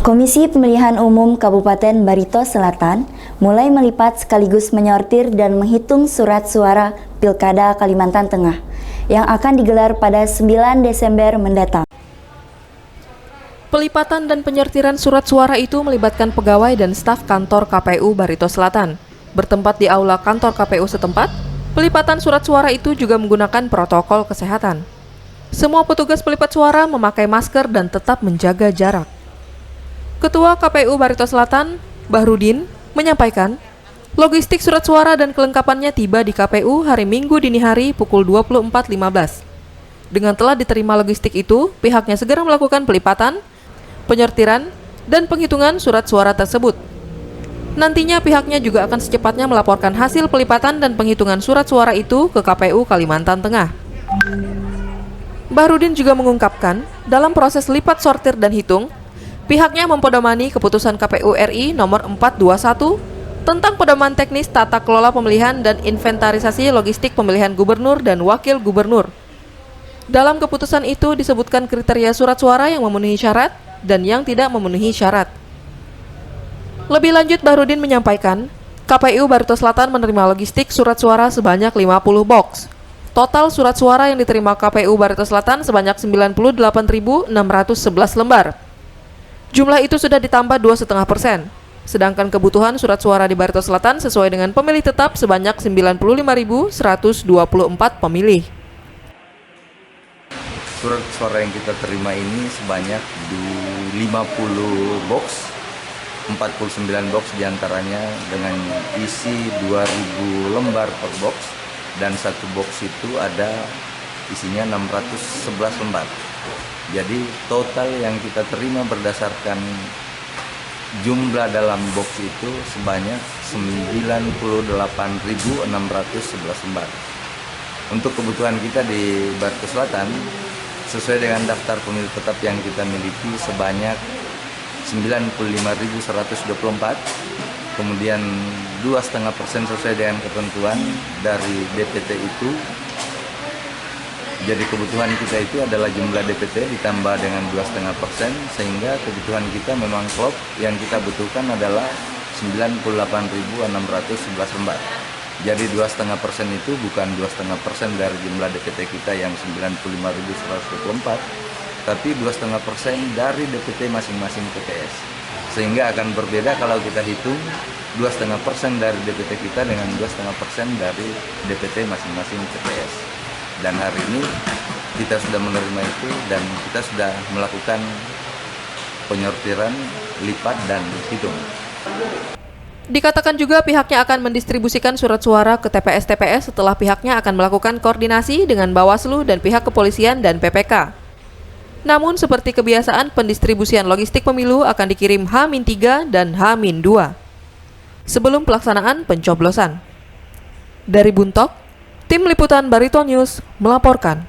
Komisi Pemilihan Umum Kabupaten Barito Selatan mulai melipat sekaligus menyortir dan menghitung surat suara Pilkada Kalimantan Tengah yang akan digelar pada 9 Desember mendatang. Pelipatan dan penyortiran surat suara itu melibatkan pegawai dan staf kantor KPU Barito Selatan. Bertempat di aula kantor KPU setempat, pelipatan surat suara itu juga menggunakan protokol kesehatan. Semua petugas pelipat suara memakai masker dan tetap menjaga jarak. Ketua KPU Barito Selatan, Bahrudin, menyampaikan, logistik surat suara dan kelengkapannya tiba di KPU hari Minggu dini hari pukul 24.15. Dengan telah diterima logistik itu, pihaknya segera melakukan pelipatan, penyortiran, dan penghitungan surat suara tersebut. Nantinya pihaknya juga akan secepatnya melaporkan hasil pelipatan dan penghitungan surat suara itu ke KPU Kalimantan Tengah. Bahrudin juga mengungkapkan, dalam proses lipat, sortir, dan hitung, pihaknya mempedomani keputusan KPU RI nomor 421 tentang pedoman teknis tata kelola pemilihan dan inventarisasi logistik pemilihan gubernur dan wakil gubernur. Dalam keputusan itu disebutkan kriteria surat suara yang memenuhi syarat dan yang tidak memenuhi syarat. Lebih lanjut, Bahrudin menyampaikan, KPU Barito Selatan menerima logistik surat suara sebanyak 50 box. Total surat suara yang diterima KPU Barito Selatan sebanyak 98.611 lembar. Jumlah itu sudah ditambah 2,5%, sedangkan kebutuhan surat suara di Barito Selatan sesuai dengan pemilih tetap sebanyak 95.124 pemilih. Surat suara yang kita terima ini sebanyak 50 box, 49 box diantaranya dengan isi 2.000 lembar per box, dan satu box itu ada isinya 611 lembar. Jadi total yang kita terima berdasarkan jumlah dalam box itu sebanyak 98.611 lembar. Untuk kebutuhan kita di Barito Selatan, sesuai dengan daftar pemilih tetap yang kita miliki sebanyak 95.124, kemudian 2,5% sesuai dengan ketentuan dari DPT itu. Jadi kebutuhan kita itu adalah jumlah DPT ditambah dengan 2,5%, sehingga kebutuhan kita memang klop. Yang kita butuhkan adalah 98.611 lembar. Jadi 2,5% itu bukan 2,5% dari jumlah DPT kita yang 95.124, tapi 2,5% dari DPT masing-masing TPS. Sehingga akan berbeda kalau kita hitung 2,5% dari DPT kita dengan 2,5% dari DPT masing-masing TPS. Dan hari ini kita sudah menerima itu dan kita sudah melakukan penyortiran, lipat, dan hitung. Dikatakan juga pihaknya akan mendistribusikan surat suara ke TPS-TPS setelah pihaknya akan melakukan koordinasi dengan Bawaslu dan pihak kepolisian dan PPK. Namun seperti kebiasaan, pendistribusian logistik pemilu akan dikirim H-3 dan H-2 sebelum pelaksanaan pencoblosan. Dari Buntok, Tim Liputan Barito News melaporkan.